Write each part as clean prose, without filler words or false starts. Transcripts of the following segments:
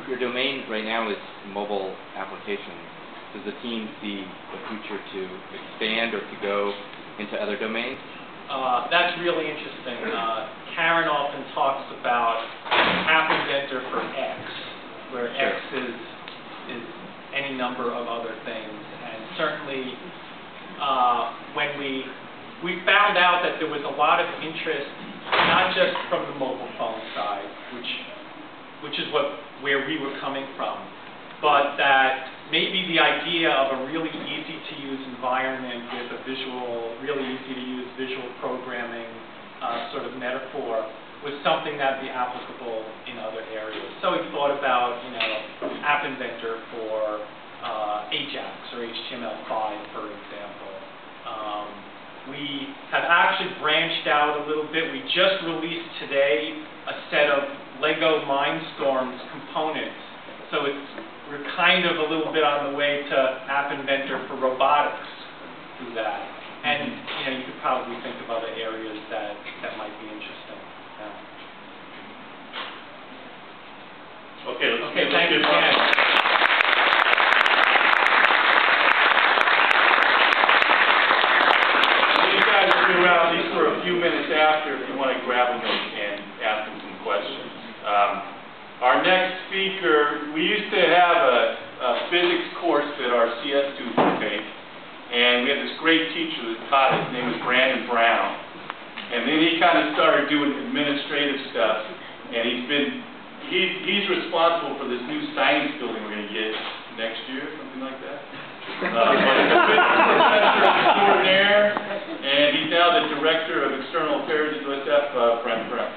your domain right now is mobile applications. Does the team see the future to expand or to go into other domains? That's really interesting. Karen often talks about App Inventor for X, where X is any number of other things. And certainly, when we found out that there was a lot of interest, not just from the mobile phone side, which is where we were coming from, but that maybe the idea of a really easy-to-use environment with a really easy-to-use visual programming sort of metaphor was something that would be applicable in other areas. So we thought about, App Inventor for Ajax or HTML5, for example. We have actually branched out a little bit. We just released today a set of Lego Mindstorms components. So we're kind of a little bit on the way to App Inventor for robotics through that. And you could probably think of other areas that might be interesting. Okay, thank you, Dan. These guys will be around at least for a few minutes after if you want to grab them and ask them some questions. Our next speaker, we used to have a physics course that our CS students would take, and we had this great teacher that taught. His name was Brandon Brown, and then he kind of started doing administrative stuff, and he's responsible for this new science building we're going to get next year, something like that. But he's a physics professor extraordinaire, and he's now the director of external affairs at USF, Brandon Brown.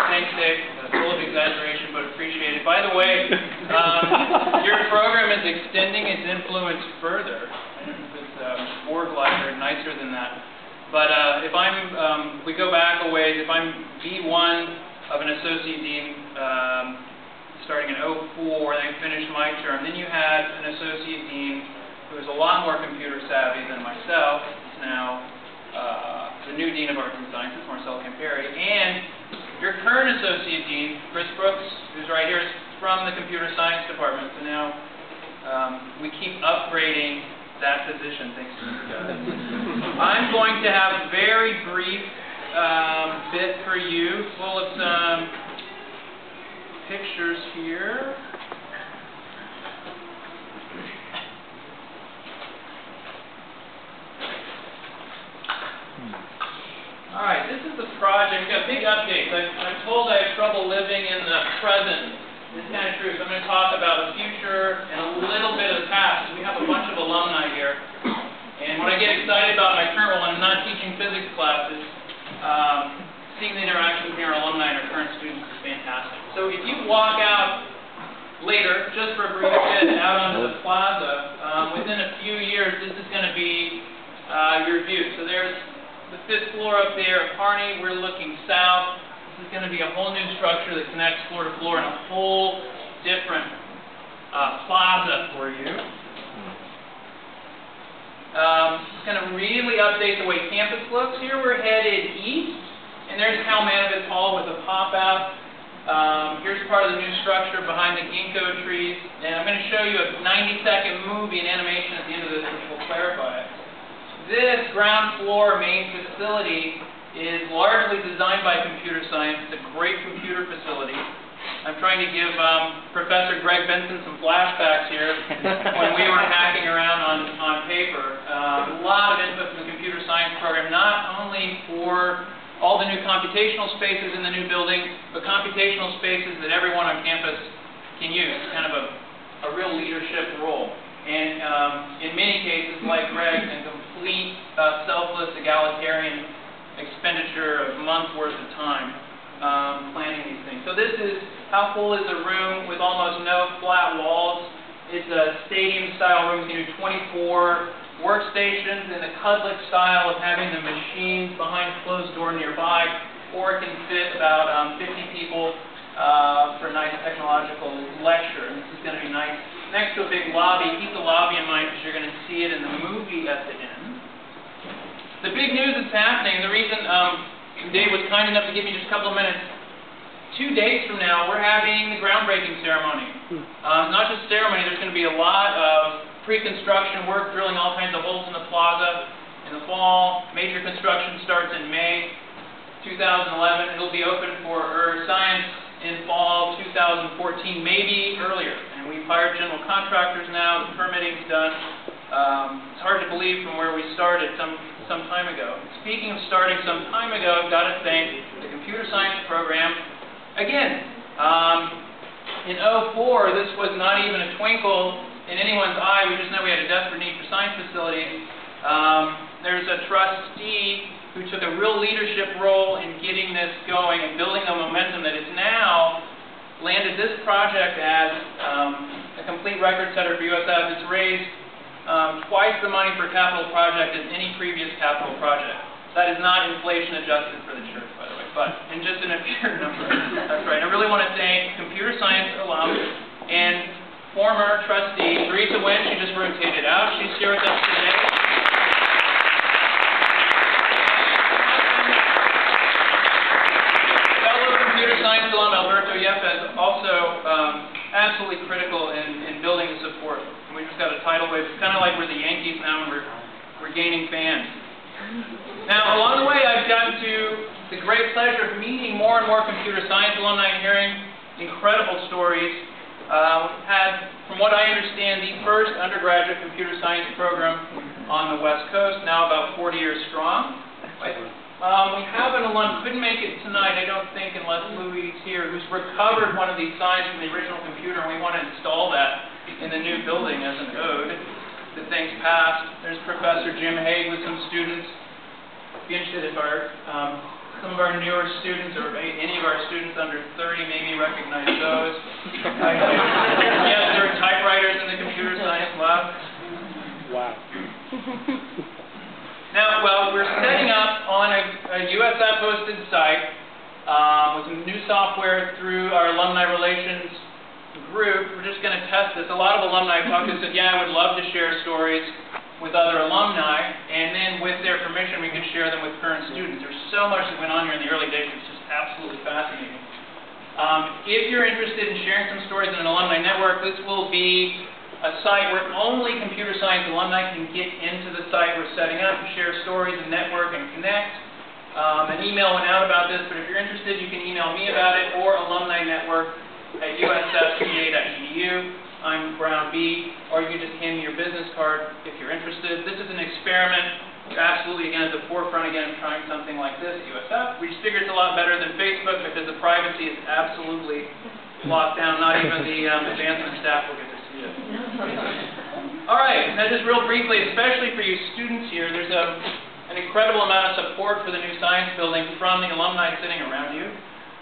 Thanks, Dave. Full of exaggeration, but appreciated. By the way, your program is extending its influence further. I don't know if it's more glider, nicer than that. But if we go back a ways, if I'm V1 of an associate dean starting in 04, and I finished my term, then you had an associate dean who was a lot more computer savvy than myself. He's now the new dean of arts and sciences, Marcel Camperi, and your current associate dean, Chris Brooks, who's right here, is from the computer science department. So now we keep upgrading that position, thanks to you guys. I'm going to have a very brief bit for you, full of some pictures here. All right, this is the project. We've got big updates. I'm told I have trouble living in the present. This is kind of true. So I'm going to talk about the future and a little bit of the past. We have a bunch of alumni here. And when I get excited about my current role, I'm not teaching physics classes. Seeing the interaction between our alumni and our current students is fantastic. So if you walk out later, just for a brief bit, out onto the plaza, within a few years, this is going to be your view. So there's the 5th floor up there, Harney, we're looking south. This is going to be a whole new structure that connects floor to floor in a whole different plaza for you. It's going to really update the way campus looks. Here we're headed east, and there's Kalmanovitz Hall with a pop-out. Here's part of the new structure behind the ginkgo trees, and I'm going to show you a 90-second movie and animation at the end of this which will clarify it. This ground floor main facility is largely designed by computer science. It's a great computer facility. I'm trying to give Professor Greg Benson some flashbacks here when we were hacking around on paper. A lot of input from the computer science program, not only for all the new computational spaces in the new building, but computational spaces that everyone on campus can use. It's kind of a real leadership role. And in many cases, like Greg, a complete selfless, egalitarian expenditure of months' worth of time planning these things. So this is, how full is a room with almost no flat walls? It's a stadium-style room. You can do 24 workstations in the Kudlick style of having the machines behind a closed door nearby, or it can fit about 50 people for a nice technological lecture. And this is going to be nice. Next to a big lobby. Keep the lobby in mind because you're going to see it in the movie at the end. The big news that's happening, the reason Dave was kind enough to give me just a couple of minutes, 2 days from now, we're having the groundbreaking ceremony. Not just ceremony, there's going to be a lot of pre-construction work, drilling all kinds of holes in the plaza in the fall. Major construction starts in May 2011. It'll be open for Earth Science in fall 2014, maybe earlier. And we've hired general contractors now. The permitting's done. It's hard to believe from where we started some time ago. Speaking of starting some time ago, I've got to thank the computer science program. Again, in 2004, this was not even a twinkle in anyone's eye. We just know we had a desperate need for science facilities. There's a trustee who took a real leadership role in getting this going and building the momentum that is now landed this project as a complete record setter for USF. It's raised twice the money for a capital project as any previous capital project. That is not inflation adjusted for the church, by the way, but in just in a pure number. That's right. I really want to thank computer science alum and former trustee Teresa Wynn. She just rotated out. She's here with us today. Fellow computer science alum Alberto Yepes, also absolutely critical in building the support. And we just got a tidal wave. It's kind of like we're the Yankees now, and we're gaining fans. Now, along the way, I've gotten to the great pleasure of meeting more and more computer science alumni and hearing incredible stories. We've had, from what I understand, the first undergraduate computer science program on the West Coast, now about 40 years strong. We have an alum, couldn't make it tonight, I don't think, unless Louis is here, who's recovered one of these signs from the original computer, and we want to install that in the new building as an ode that things passed. There's Professor Jim Haig with some students. Be interested if some of our newer students, or any of our students under 30, maybe recognize those. Yes, there are typewriters in the computer science lab. Wow. Now, well, we're setting up on a USF-hosted site with some new software through our alumni relations group. We're just going to test this. A lot of alumni have talked to us and said, yeah, I would love to share stories with other alumni, and then with their permission, we could share them with current students. There's so much that went on here in the early days. It's just absolutely fascinating. If you're interested in sharing some stories in an alumni network, this will be a site where only computer science alumni can get into the site we're setting up and share stories and network and connect. An email went out about this, but if you're interested, you can email me about it or alumni network at usfca.edu. I'm Brown B, or you can just hand me your business card if you're interested. This is an experiment. We're absolutely, again, at the forefront, again, of trying something like this at USF. We just figure it's a lot better than Facebook because the privacy is absolutely locked down. Not even the advancement staff will get to see it. All right, now just real briefly, especially for you students here, there's an incredible amount of support for the new science building from the alumni sitting around you.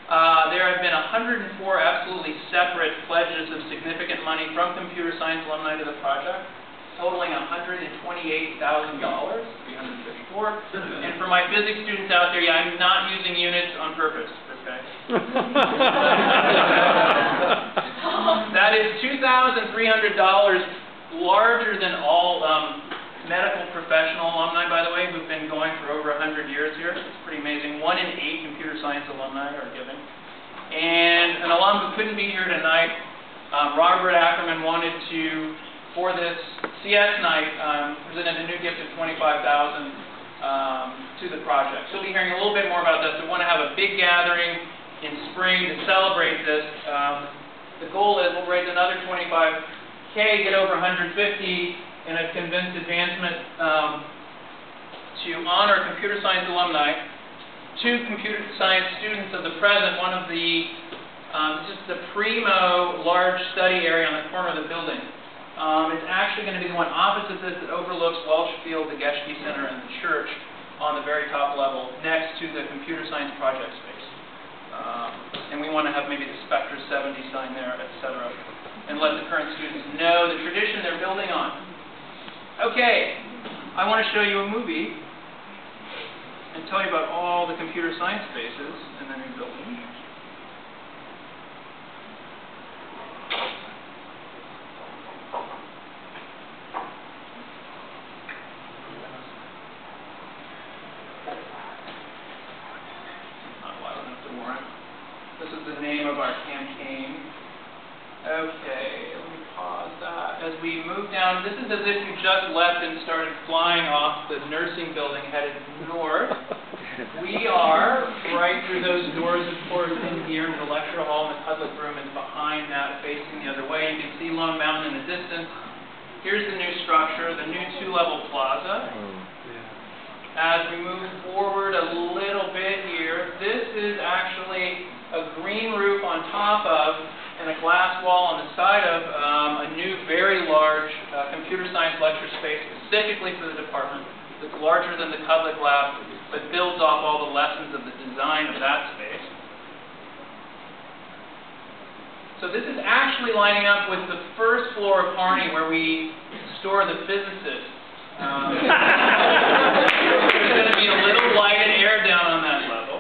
There have been 104 absolutely separate pledges of significant money from computer science alumni to the project, totaling $128,000, 354. And for my physics students out there, yeah, I'm not using units on purpose, okay? That is $2,300 larger than all medical professional alumni, by the way, who've been going for over 100 years here. It's pretty amazing. 1 in 8 computer science alumni are giving. And an alum who couldn't be here tonight, Robert Ackerman, wanted to, for this CS night, presented a new gift of $25,000 to the project. So we'll be hearing a little bit more about this. We want to have a big gathering in spring to celebrate this. The goal is we'll raise another $25K, get over $150, and I've convinced advancement to honor computer science alumni. 2 computer science students of the present, one of the, just the primo large study area on the corner of the building. It's actually going to be the one opposite this that overlooks Welsh Field, the Geschke Center, and the church on the very top level next to the computer science project space. And we want to have maybe the Spectre 70 sign there, etc., and let the current students know the tradition they're building on. Okay, I want to show you a movie and tell you about all the computer science spaces in the new building. Okay, let me pause that. As we move down, this is as if you just left and started flying off the nursing building headed north. We are right through those doors, of course, in here into the lecture hall, and the Kudlick room is behind that, facing the other way. You can see Lone Mountain in the distance. Here's the new structure, the new two-level plaza. As we move forward a little bit here, this is actually a green roof on top of and a glass wall on the side of a new, very large computer science lecture space specifically for the department. It's larger than the Kudlick lab, but builds off all the lessons of the design of that space. So this is actually lining up with the first floor of Harney where we store the physicists. There's going to be a little light and air down on that level.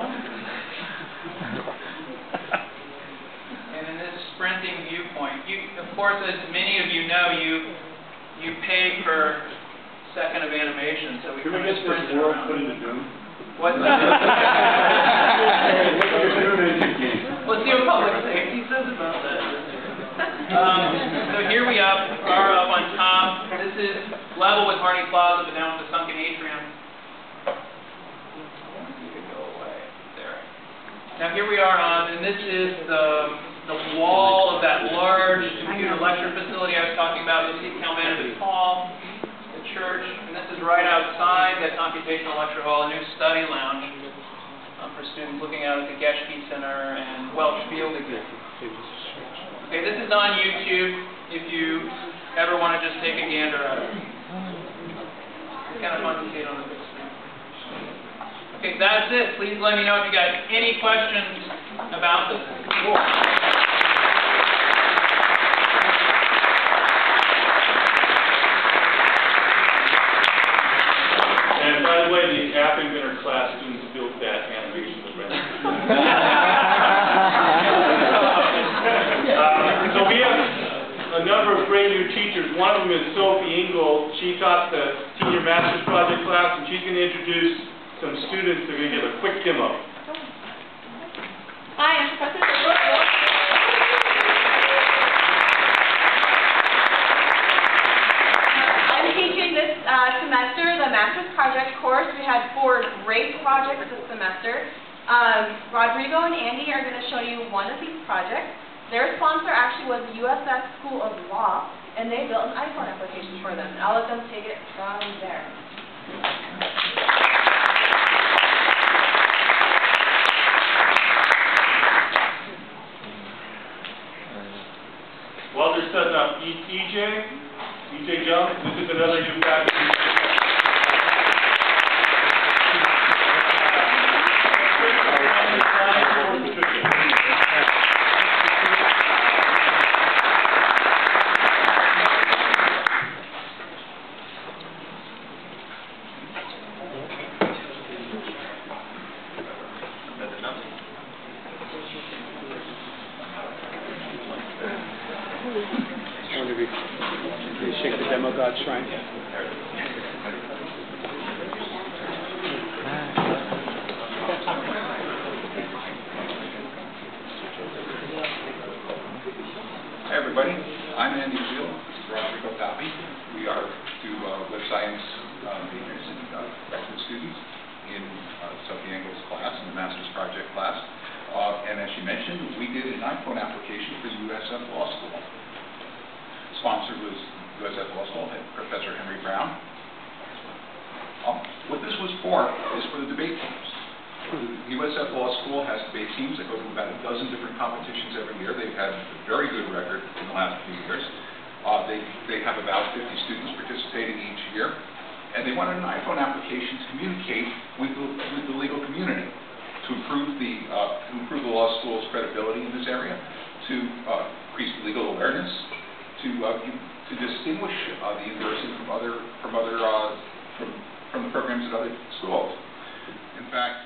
Sprinting viewpoint. Of course, as many of you know, you pay per second of animation, so we can kind we of get sprint this world around. put into Doom? What's that? Let's see what public safety says about that. So here we are up on top. This is level with Harney Plaza, but down with the sunken atrium. Now here we are on, and this is the wall of that large computer lecture facility I was talking about. You'll see Kalmanovich Hall, the church, and this is right outside that computational lecture hall, a new study lounge for students looking out at the Geschke Center and Welch Field again. Okay, this is on YouTube if you ever want to just take a gander at it. It's kind of fun to see it on the big screen. Okay, that's it. Please let me know if you got any questions about this. Cool. And by the way, the App Inventor class students built that animation with Red. So we have a number of great new teachers. One of them is Sophie Ingold. She taught the Senior Master's Project class, and she's going to introduce some students that are going to give a quick demo. Hi, I'm Professor I'm teaching this semester the Master's Project course. We had 4 great projects this semester. Rodrigo and Andy are going to show you one of these projects. Their sponsor actually was the USF School of Law, and they built an iPhone application for them. I'll let them take it from there. While they're setting up, EJ Jones, this is another new faculty. Shake the demo God's shrine. Hi everybody, I'm Andy Steele. This is Rodrigo Papi. We are 2 web science majors and graduate students in Sophie Engel's class, in the Master's Project class. And as she mentioned, we did an iPhone application for USF Law School. Sponsor was USF Law School, Professor Henry Brown. What this was for is for the debate teams. The USF Law School has debate teams that go through about a dozen different competitions every year. They've had a very good record in the last few years. They have about 50 students participating each year, and they wanted an iPhone application to communicate with the legal community to improve the law school's credibility in this area, to increase legal awareness, to distinguish the university from the programs at other schools. In fact,